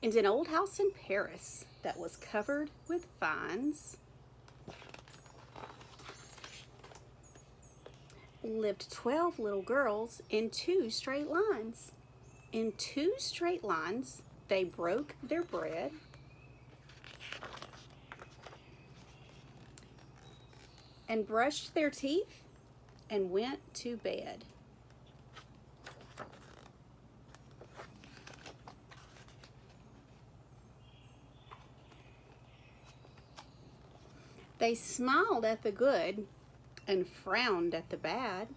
In an old house in Paris that was covered with vines lived 12 little girls in 2 straight lines. In 2 straight lines, they broke their bread and brushed their teeth and went to bed. They smiled at the good and frowned at the bad.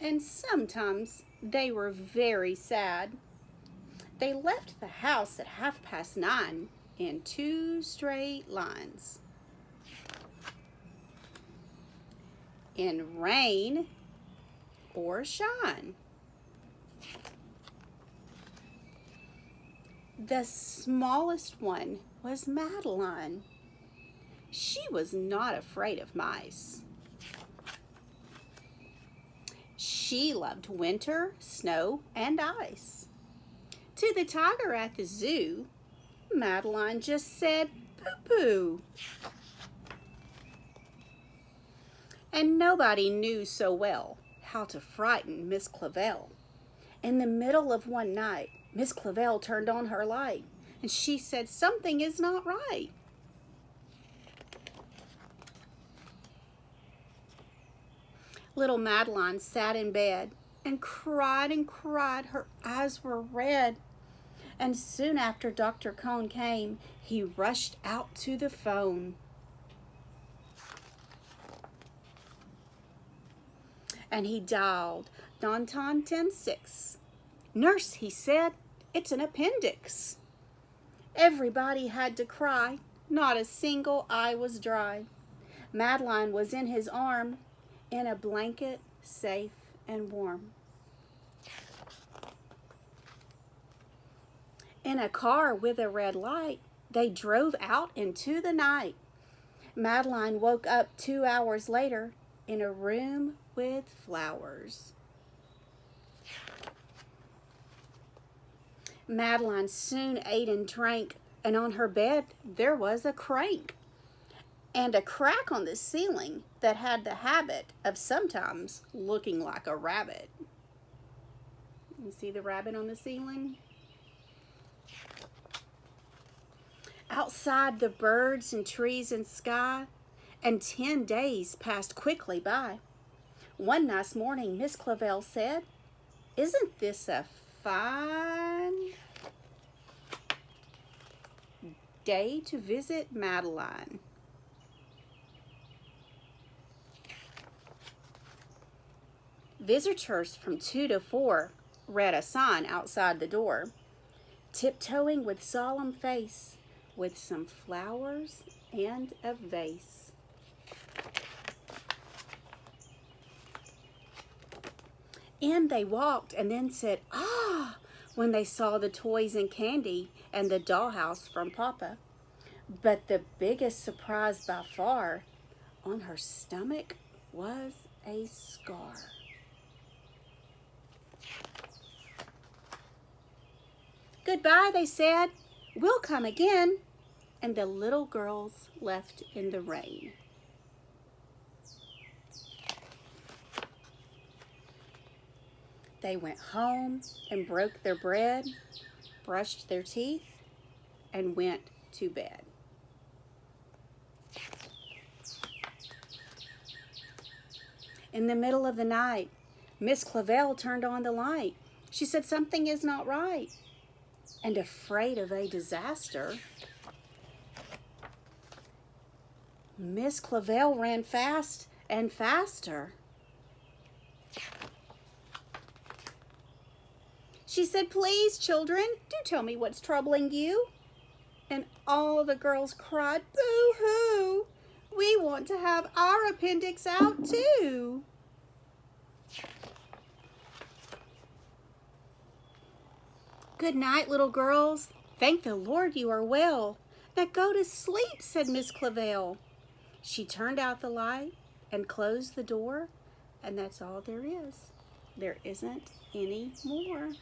And sometimes they were very sad. They left the house at 9:30 in 2 straight lines. In rain or shine. The smallest one was Madeline. She was not afraid of mice. She loved winter, snow, and ice. To the tiger at the zoo, Madeline just said, "Poo-poo." And nobody knew so well how to frighten Miss Clavell. In the middle of one night, Miss Clavell turned on her light, and she said, "Something is not right." Little Madeline sat in bed and cried and cried. Her eyes were red. And soon after Dr. Cone came, he rushed out to the phone. And he dialed Danton 106. "Nurse," he said, "it's an appendix." Everybody had to cry. Not a single eye was dry. Madeline was in his arm, in a blanket, safe and warm. In a car with a red light, they drove out into the night. Madeline woke up 2 hours later in a room with flowers. Madeline soon ate and drank, and on her bed there was a crank and a crack on the ceiling that had the habit of sometimes looking like a rabbit. You see the rabbit on the ceiling? Outside, the birds and trees and sky, and 10 days passed quickly by. One nice morning, Miss Clavell said, "Isn't this a fine day to visit Madeline?" Visitors from 2 to 4 read a sign outside the door, tiptoeing with solemn face, with some flowers and a vase. In they walked and then said, "Ah," when they saw the toys and candy and the dollhouse from Papa. But the biggest surprise by far, on her stomach was a scar. "Goodbye," they said. "We'll come again." And the little girls left in the rain. They went home and broke their bread, brushed their teeth, and went to bed. In the middle of the night, Miss Clavell turned on the light. She said, "Something is not right." And afraid of a disaster, Miss Clavell ran fast and faster. She said, "Please, children, do tell me what's troubling you." And all the girls cried, "Boo-hoo! We want to have our appendix out too." "Good night, little girls. Thank the Lord you are well. Now go to sleep," said Miss Clavell. She turned out the light and closed the door, and that's all there is. There isn't any more.